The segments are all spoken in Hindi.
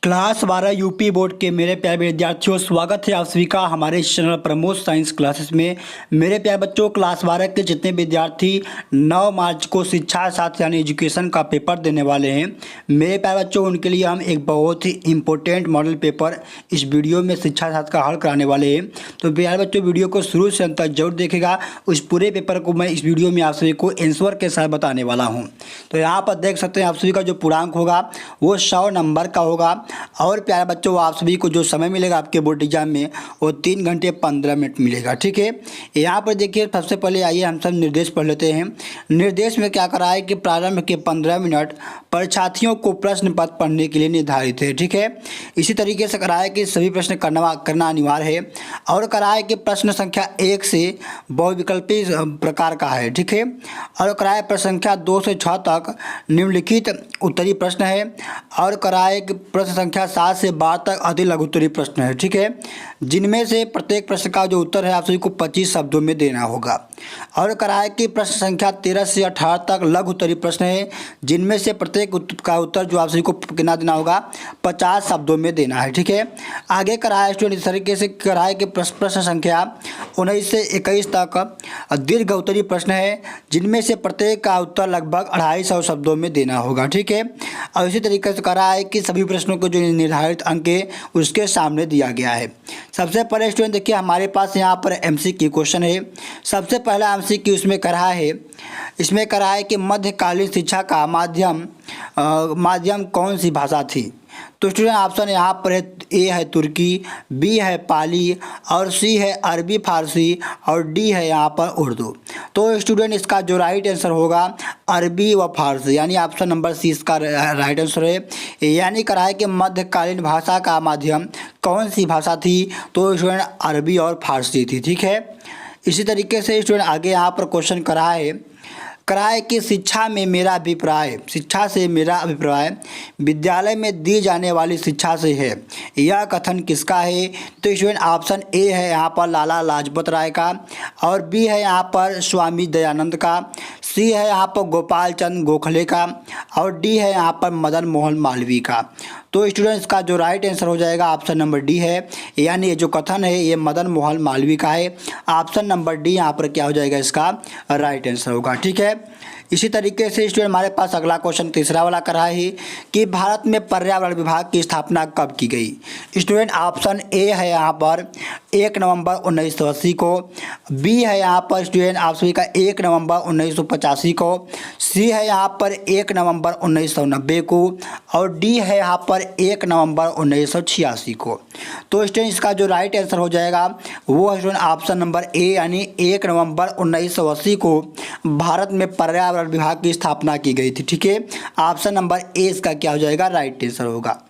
क्लास 12 यूपी बोर्ड के मेरे प्यारे विद्यार्थियों, स्वागत है आप सभी का हमारे इस चैनल प्रमोद साइंस क्लासेस में। मेरे प्यारे बच्चों, क्लास 12 के जितने विद्यार्थी 9 मार्च को शिक्षा शास्त्र यानी एजुकेशन का पेपर देने वाले हैं, मेरे प्यारे बच्चों उनके लिए हम एक बहुत ही इम्पोर्टेंट मॉडल पेपर इस वीडियो में शिक्षा शास्त्र का हल कराने वाले हैं। तो प्यारे बच्चों, वीडियो को शुरू से अंत तक जरूर देखेगा। उस पूरे पेपर को मैं इस वीडियो में आप सभी को आंसर के साथ बताने वाला हूँ। तो यहाँ पर देख सकते हैं आप सभी का जो पूर्णांक होगा वो 100 नंबर का होगा। और प्यारे बच्चों, आप सभी को जो समय मिलेगा आपके बोर्ड एग्जाम में वो 3 घंटे 15 मिनट मिलेगा। ठीक है, यहाँ पर देखिए सबसे पहले आइए हम सब निर्देश पढ़ लेते हैं। निर्देश में क्या करा है कि प्रारंभ के 15 मिनट परीक्षार्थियों को प्रश्न पत्र पढ़ने के लिए निर्धारित है। ठीक है, इसी तरीके से करा है कि सभी प्रश्न करना अनिवार्य है। और करा है कि प्रश्न संख्या 1 से बहुविकल्पी प्रकार का है। ठीक है, और करा है प्रश्न संख्या 2 से 6 तक निम्नलिखित उत्तरीय प्रश्न है। और करा है कि प्रश्न संख्या 7 से 12 तक अति लघु उत्तरीय प्रश्न है। ठीक है, जिनमें से प्रत्येक प्रश्न का जो उत्तर है आप सभी को 25 शब्दों में देना होगा। और करा है कि प्रश्न संख्या 13 से 18 तक लघु उत्तरीय प्रश्न है, जिनमें से प्रत्येक का उत्तर जो आप सभी को कितना देना होगा 50 शब्दों में देना है। ठीक है, आगे करा है स्टूडेंट इस तरीके से करा है कि प्रश्न संख्या 19 से 21 तक दीर्घ उत्तरीय प्रश्न है, जिनमें से प्रत्येक का उत्तर लगभग 250 शब्दों में देना होगा। ठीक है, और इसी तरीके से करा है कि सभी प्रश्नों को जो निर्धारित अंक है उसके सामने दिया गया है। सबसे पहले स्टूडेंट देखिए हमारे पास यहाँ पर एमसीक्यू क्वेश्चन है। सबसे पहला एमसीक्यू इसमें करा है, इसमें करा है कि मध्यकालीन शिक्षा का माध्यम कौन सी भाषा थी। तो स्टूडेंट ऑप्शन यहाँ पर है, ए है तुर्की, बी है पाली, और सी है अरबी फारसी, और डी है यहाँ पर उर्दू। तो स्टूडेंट इसका जो राइट आंसर होगा अरबी व फारसी, यानी ऑप्शन नंबर सी इसका राइट आंसर है। यानी करा है कि मध्यकालीन भाषा का माध्यम कौन सी भाषा थी, तो स्टूडेंट अरबी और फारसी थी। ठीक है, इसी तरीके से स्टूडेंट आगे यहाँ पर क्वेश्चन करा है कि शिक्षा से मेरा अभिप्राय विद्यालय में दी जाने वाली शिक्षा से है। यह कथन किसका है। तो स्टूडेंट ऑप्शन ए है यहाँ पर लाला लाजपत राय का, और बी है यहाँ पर स्वामी दयानंद का, सी है यहाँ पर गोपाल चंद गोखले का, और डी है यहाँ पर मदन मोहन मालवीय का। तो स्टूडेंट इसका जो राइट आंसर हो जाएगा ऑप्शन नंबर डी है, यानी ये जो कथन है ये मदन मोहन मालवीय का है। ऑप्शन नंबर डी यहाँ पर क्या हो जाएगा, इसका राइट आंसर होगा। ठीक है, इसी तरीके से स्टूडेंट हमारे पास अगला क्वेश्चन तीसरा वाला कर रहा है कि भारत में पर्यावरण विभाग की स्थापना कब की गई। स्टूडेंट ऑप्शन ए है यहाँ पर 1 नवंबर 1980 को, बी है यहाँ पर स्टूडेंट आप सभी का 1 नवंबर 1985 को, सी है यहाँ पर 1 नवंबर 1990 को, और डी है यहाँ पर 1 नवंबर 1986 को। तो स्टूडेंट इसका जो राइट आंसर हो जाएगा वो है स्टूडेंट ऑप्शन नंबर ए, यानी 1 नवंबर 1980 को भारत में पर्यावरण विभाग की स्थापना की गई थी। ठीक है, ऑप्शन नंबर ए इसका क्या हो जाएगा, राइट आंसर होगा।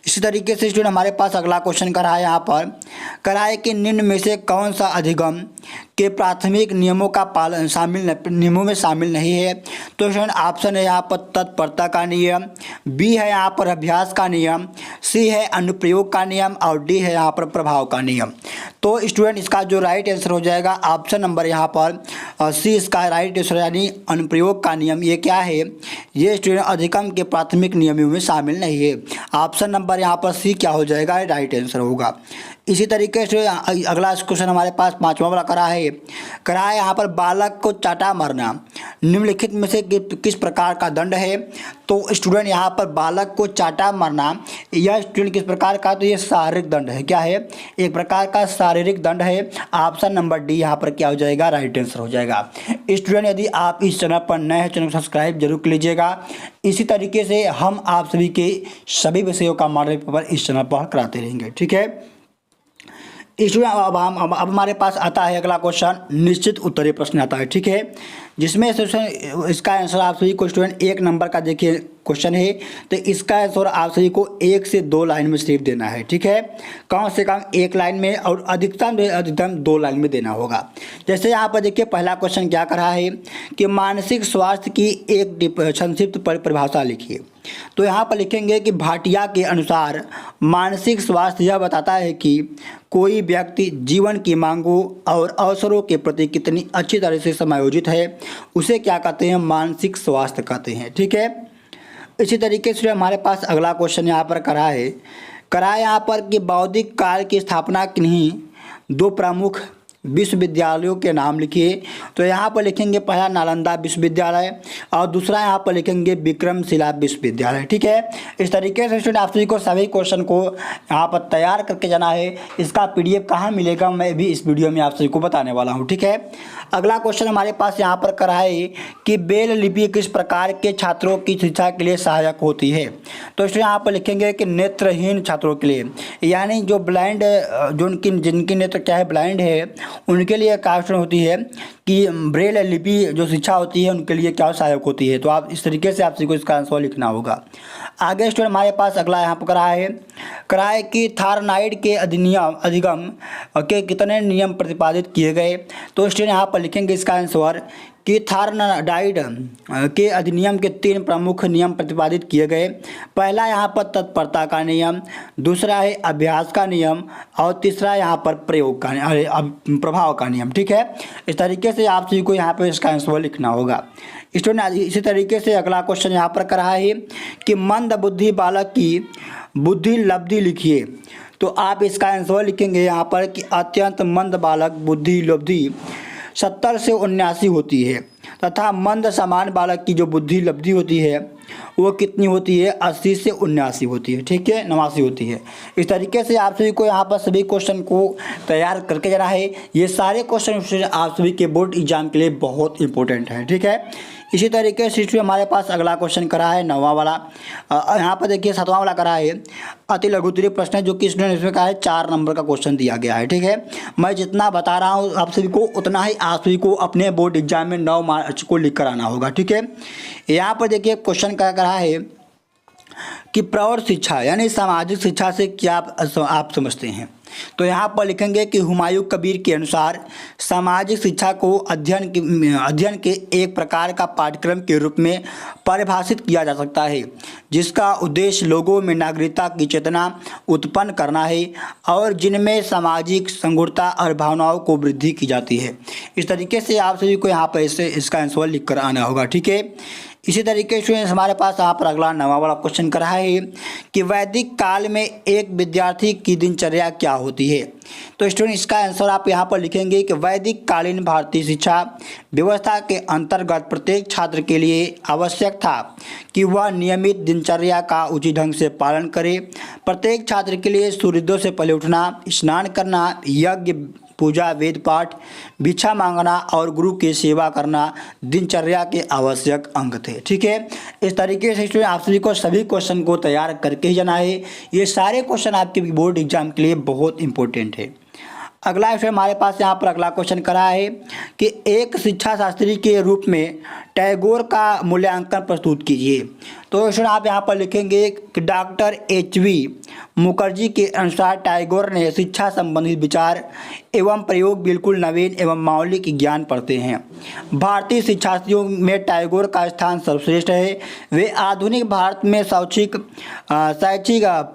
इसी तरीके से स्टूडेंट हमारे पास अगला क्वेश्चन करा है, यहाँ पर करा है कि निम्न में से कौन सा अधिगम के प्राथमिक नियमों का पालन नियमों में शामिल नहीं है। तो स्टूडेंट ऑप्शन है यहाँ पर तत्परता का नियम, बी है यहाँ पर अभ्यास का नियम, सी है अनुप्रयोग का नियम, और डी है यहाँ पर प्रभाव का नियम। तो स्टूडेंट इसका जो राइट आंसर हो जाएगा ऑप्शन नंबर यहाँ पर सी इसका राइट आंसर, यानी अनुप्रयोग का नियम। ये क्या है, ये स्टूडेंट अधिगम के प्राथमिक नियमों में शामिल नहीं है। ऑप्शन नंबर यहाँ पर सी क्या हो जाएगा, राइट आंसर होगा। इसी तरीके से अगला क्वेश्चन हमारे पास पांचवा वाला करा है यहाँ पर बालक को चाटा मारना निम्नलिखित में से किस प्रकार का दंड है। तो स्टूडेंट यहाँ पर बालक को चाटा मारना यह स्टूडेंट किस प्रकार का, तो ये शारीरिक दंड है। क्या है, एक प्रकार का शारीरिक दंड है। ऑप्शन नंबर डी यहाँ पर क्या हो जाएगा, राइट आंसर हो जाएगा। स्टूडेंट यदि आप इस चैनल पर नए हैं, चैनल को सब्सक्राइब जरूर कर लीजिएगा। इसी तरीके से हम आप सभी के सभी विषयों का मॉडल पेपर इस चैनल पर कराते रहेंगे। ठीक है, स्टूडेंट अब हमारे पास आता है अगला क्वेश्चन, निश्चित उत्तरीय प्रश्न आता है। ठीक है, जिसमें इसका आंसर आप सभी को स्टूडेंट 1 नंबर का देखिए क्वेश्चन है, तो इसका आंसर आप सभी को 1 से 2 लाइन में सिर्फ देना है। ठीक है, कम से कम 1 लाइन में और अधिकतम 2 लाइन में देना होगा। जैसे यहाँ पर देखिए पहला क्वेश्चन क्या कर रहा है कि मानसिक स्वास्थ्य की एक संक्षिप्त परिभाषा लिखिए। तो यहाँ पर लिखेंगे कि भाटिया के अनुसार मानसिक स्वास्थ्य यह बताता है कि कोई व्यक्ति जीवन की मांगों और अवसरों के प्रति कितनी अच्छी तरह से समायोजित है, उसे क्या कहते हैं, मानसिक स्वास्थ्य कहते हैं। ठीक है, इसी तरीके से हमारे पास अगला क्वेश्चन यहाँ पर करा है यहाँ पर कि बौद्धिक काल की स्थापना किन्हीं दो प्रमुख विश्वविद्यालयों के नाम लिखिए। तो यहाँ पर लिखेंगे पहला नालंदा विश्वविद्यालय और दूसरा यहाँ पर लिखेंगे विक्रमशिला विश्वविद्यालय। ठीक है, इस तरीके से स्टूडेंट आप सभी को सभी क्वेश्चन को यहाँ पर तैयार करके जाना है। इसका PDF कहाँ मिलेगा मैं भी इस वीडियो में आप सभी को बताने वाला हूँ। ठीक है, अगला क्वेश्चन हमारे पास यहाँ पर करा है कि ब्रेल लिपि किस प्रकार के छात्रों की शिक्षा के लिए सहायक होती है। तो स्टूडेंट यहाँ पर लिखेंगे कि नेत्रहीन छात्रों के लिए, यानी जो ब्लाइंड जो जिनकी नेत्र क्या है ब्लाइंड है उनके लिए क्वेश्चन होती है कि ब्रेल लिपि जो शिक्षा होती है उनके लिए क्या सहायक होती है। तो आप इस तरीके से आप सभी को इसका आंसर लिखना होगा। आगे स्टूडेंट हमारे पास अगला यहाँ पर करा है कि थारनाइड के अधिगम के कितने नियम प्रतिपादित किए गए। तो स्टूडेंट यहाँ पर लिखेंगे इसका आंसर कि थारनाइड के अधिनियम के 3 प्रमुख नियम प्रतिपादित किए गए। पहला यहाँ पर तत्परता का नियम, दूसरा है अभ्यास का नियम और तीसरा यहाँ पर प्रभाव का नियम। ठीक है, इस तरीके से आप सभी को यहाँ पर इसका आंसर लिखना होगा। स्टूडेंट इसी तरीके से अगला क्वेश्चन यहाँ पर करा है कि मंद बुद्धि बालक की बुद्धि लब्धि लिखिए। तो आप इसका आंसर लिखेंगे यहाँ पर कि अत्यंत मंद बालक बुद्धि लब्धि 70 से 79 होती है तथा मंद समान बालक की जो बुद्धि लब्धि होती है वो कितनी होती है 80 से 79 होती है। ठीक है, 89 होती है। इस तरीके से आप सभी को यहाँ पर सभी क्वेश्चन को तैयार करके जाना है। ये सारे क्वेश्चन आप सभी के बोर्ड एग्जाम के लिए बहुत इंपॉर्टेंट है। ठीक है, इसी तरीके से हमारे पास अगला क्वेश्चन करा है 9वां वाला। यहाँ पर देखिए 7वां वाला करा है अति लघुत्तरीय प्रश्न है जो कि स्टूडेंट इसमें कहा है 4 नंबर का क्वेश्चन दिया गया है। ठीक है, मैं जितना बता रहा हूँ आप सभी को उतना ही आप सभी को अपने बोर्ड एग्जाम में 9 मार्च को लिख कर आना होगा। ठीक है, यहाँ पर देखिए क्वेश्चन क्या करा है कि प्रौढ़ शिक्षा यानी सामाजिक शिक्षा से क्या आप समझते हैं। तो यहाँ पर लिखेंगे कि हुमायूं कबीर के अनुसार सामाजिक शिक्षा को अध्ययन के एक प्रकार का पाठ्यक्रम के रूप में परिभाषित किया जा सकता है जिसका उद्देश्य लोगों में नागरिकता की चेतना उत्पन्न करना है और जिनमें सामाजिक संगुणता और भावनाओं को वृद्धि की जाती है। इस तरीके से आप सभी को यहाँ पर इसका आंसर लिख कर आना होगा। ठीक है, इसी तरीके से हमारे पास यहाँ पर अगला 9वां वाला क्वेश्चन करा है कि वैदिक काल में एक विद्यार्थी की दिनचर्या क्या होती है। तो स्टूडेंट इसका आंसर आप यहाँ पर लिखेंगे कि वैदिक कालीन भारतीय शिक्षा व्यवस्था के अंतर्गत प्रत्येक छात्र के लिए आवश्यक था कि वह नियमित दिनचर्या का उचित ढंग से पालन करे। प्रत्येक छात्र के लिए सूर्योदय से पहले उठना, स्नान करना, यज्ञ पूजा, वेद पाठ, भिक्षा मांगना और गुरु की सेवा करना दिनचर्या के आवश्यक अंग थे। ठीक है, इस तरीके से स्टूडेंट आप सभी को सभी क्वेश्चन को तैयार करके ही जाना है। ये सारे क्वेश्चन आपके बोर्ड एग्जाम के लिए बहुत इंपॉर्टेंट है। अगला स्टूडेंट हमारे पास यहाँ पर अगला क्वेश्चन करा है कि एक शिक्षा शास्त्री के रूप में टैगोर का मूल्यांकन प्रस्तुत कीजिए। तो स्टूडेंट आप यहाँ पर लिखेंगे कि डॉक्टर HV मुखर्जी के अनुसार टैगोर ने शिक्षा संबंधित विचार एवं प्रयोग बिल्कुल नवीन एवं मौलिक ज्ञान पढ़ते हैं। भारतीय शिक्षार्थियों में टैगोर का स्थान सर्वश्रेष्ठ है। वे आधुनिक भारत में शैक्षिक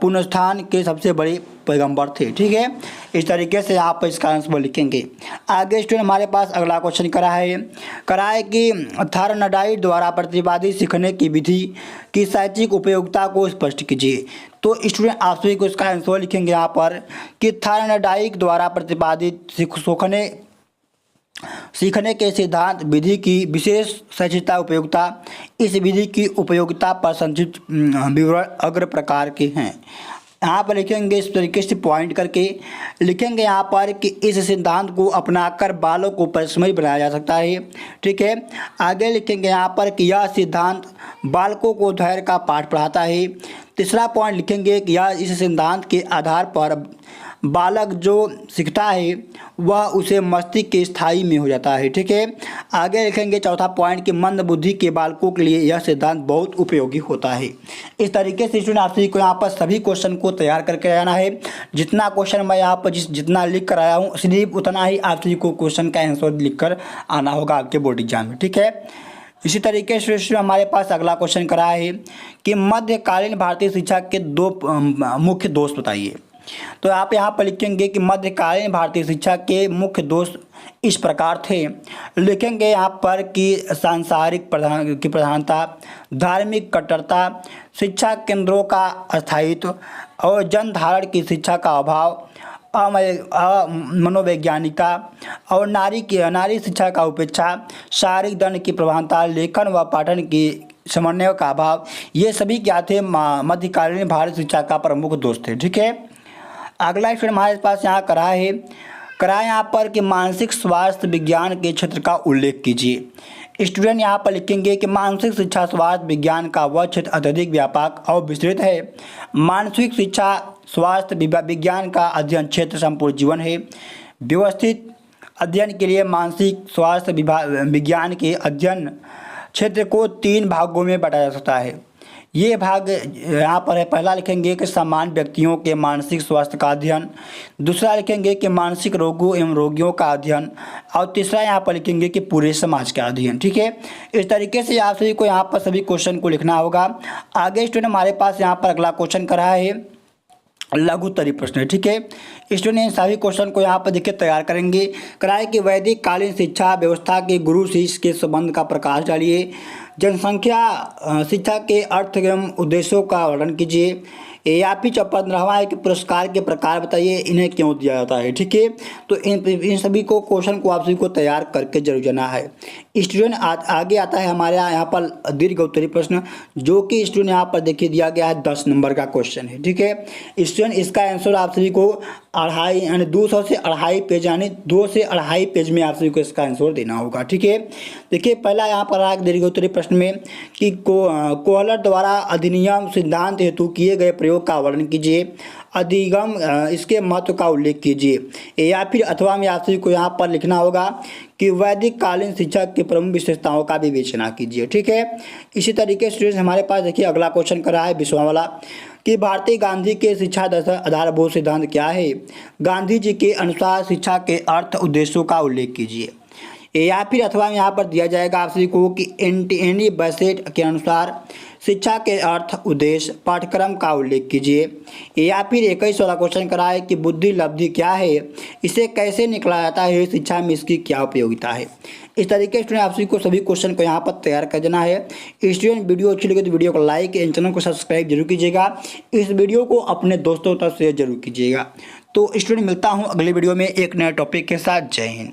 पुनरुत्थान के सबसे बड़े पैगंबर थे। ठीक है, इस तरीके से आप इसका आंसर लिखेंगे। आगे स्टूडेंट हमारे पास अगला क्वेश्चन करा है कि थारनाइड द्वारा प्रतिपादित सीखने की विधि की शैक्षिक उपयोगिता को स्पष्ट कीजिए। तो स्टूडेंट आप सभी को इसका आंसर लिखेंगे यहाँ पर कि थारनाइड द्वारा प्रतिपादित सीखने के सिद्धांत विधि की विशेष शैक्षिकता उपयोगिता, इस विधि की उपयोगिता पर संक्षिप्त विवरण अग्र प्रकार के हैं। यहाँ पर लिखेंगे इस तरीके से पॉइंट करके लिखेंगे यहाँ पर कि इस सिद्धांत को अपनाकर बालों को परिश्रमी बनाया जा सकता है। ठीक है, आगे लिखेंगे यहाँ पर कि यह सिद्धांत बालकों को धैर्य का पाठ पढ़ाता है। तीसरा पॉइंट लिखेंगे कि यह इस सिद्धांत के आधार पर बालक जो सीखता है वह उसे मस्तिष्क के स्थायी में हो जाता है। ठीक है, आगे लिखेंगे चौथा पॉइंट कि मंद बुद्धि के बालकों के लिए यह सिद्धांत बहुत उपयोगी होता है। इस तरीके से स्टूडेंट आप सभी को यहाँ पर सभी क्वेश्चन को तैयार करके आना है। जितना क्वेश्चन मैं यहाँ पर जितना लिख कर आया हूँ सिर्फ उतना ही आप सभी को क्वेश्चन का आंसर लिख कर आना होगा आपके बोर्ड एग्जाम में। ठीक है, इसी तरीके से हमारे पास अगला क्वेश्चन करा है कि मध्यकालीन भारतीय शिक्षा के 2 मुख्य दोष बताइए। तो आप यहाँ पर लिखेंगे कि मध्यकालीन भारतीय शिक्षा के मुख्य दोष इस प्रकार थे। लिखेंगे यहाँ पर कि सांसारिक प्रधानता, धार्मिक कट्टरता, शिक्षा केंद्रों का अस्थायित्व और जनधारण की शिक्षा का अभाव, मनोवैज्ञानिकता और नारी शिक्षा का उपेक्षा, शारीरिक दंड की प्रधानता, लेखन व पाठन की समन्वय का अभाव, ये सभी क्या थे? मध्यकालीन भारतीय शिक्षा का प्रमुख दोष थे। ठीक है, अगला स्टूडेंट हमारे पास यहाँ करा यहाँ पर कि मानसिक स्वास्थ्य विज्ञान के क्षेत्र का उल्लेख कीजिए। स्टूडेंट यहाँ पर लिखेंगे कि मानसिक शिक्षा स्वास्थ्य विज्ञान का वह क्षेत्र अत्यधिक व्यापक और विस्तृत है। मानसिक शिक्षा स्वास्थ्य विज्ञान का अध्ययन क्षेत्र संपूर्ण जीवन है। व्यवस्थित अध्ययन के लिए मानसिक स्वास्थ्य विज्ञान के अध्ययन क्षेत्र को 3 भागों में बांटा जा सकता है। ये भाग यहाँ पर है। पहला लिखेंगे कि सामान्य व्यक्तियों के मानसिक स्वास्थ्य का अध्ययन, दूसरा लिखेंगे कि मानसिक रोगों एवं रोगियों का अध्ययन, और तीसरा यहाँ पर लिखेंगे कि पूरे समाज का अध्ययन। ठीक है, इस तरीके से आप सभी को यहाँ पर सभी क्वेश्चन को लिखना होगा। आगे स्टूडेंट हमारे पास यहाँ पर अगला क्वेश्चन करा है लघुत्तरीय प्रश्न है। ठीक है, स्टूडेंट इन सभी क्वेश्चन को यहाँ पर देखिए तैयार करेंगे। कराए कि वैदिक कालीन शिक्षा व्यवस्था के गुरु शिष्य के संबंध का प्रकाश डालिए। जनसंख्या शिक्षा के अर्थ एवं उद्देश्यों का वर्णन कीजिए। या फिर 15वां है कि पुरस्कार के प्रकार बताइए, इन्हें क्यों दिया जाता है। ठीक है, तो इन सभी को क्वेश्चन को आप सभी को तैयार करके जरूर जाना है। स्टूडेंट आगे आता है हमारे यहाँ पर दीर्घ उत्तरीय प्रश्न, जो कि स्टूडेंट यहाँ पर देखिए दिया गया है 10 नंबर का क्वेश्चन है। ठीक है, स्टूडेंट इसका आंसर आप सभी को 2.5 यानी 200 से 2.5 पेज यानी 2 से 2.5 पेज में आप सभी को इसका आंसर देना होगा। ठीक है, देखिए पहला यहाँ पर आया दीर्घ उत्तरीय प्रश्न में कि कोहलर द्वारा अधिनियम सिद्धांत हेतु किए गए प्रयोग का वर्णन कीजिए। अधिगम इसके महत्व का उल्लेख कीजिए। या फिर अथवा में आप सभी को यहाँ पर लिखना होगा कि वैदिक कालीन शिक्षा की प्रमुख विशेषताओं का विवेचना कीजिए। ठीक है, इसी तरीके से स्टूडेंट्स हमारे पास देखिए अगला क्वेश्चन करा है 20वां वाला कि भारतीय गांधी के शिक्षा आधारभूत सिद्धांत क्या है। गांधी जी के अनुसार शिक्षा के अर्थ उद्देश्यों का उल्लेख कीजिए। या फिर अथवा में यहाँ पर दिया जाएगा आप सभी को कि एनी बैसेट के अनुसार शिक्षा के अर्थ उद्देश्य पाठ्यक्रम का उल्लेख कीजिए। या फिर 21 वाला क्वेश्चन करा है कि बुद्धि लब्धि क्या है, इसे कैसे निकला जाता है, शिक्षा में इसकी क्या उपयोगिता है। इस तरीके से आप सभी को सभी क्वेश्चन को यहाँ पर तैयार कर देना है। स्टूडेंट वीडियो अच्छी लगे तो वीडियो को लाइक एंड चैनल को सब्सक्राइब जरूर कीजिएगा। इस वीडियो को अपने दोस्तों तक शेयर जरूर कीजिएगा। तो स्टूडेंट मिलता हूँ अगले वीडियो में एक नए टॉपिक के साथ। जय हिंद।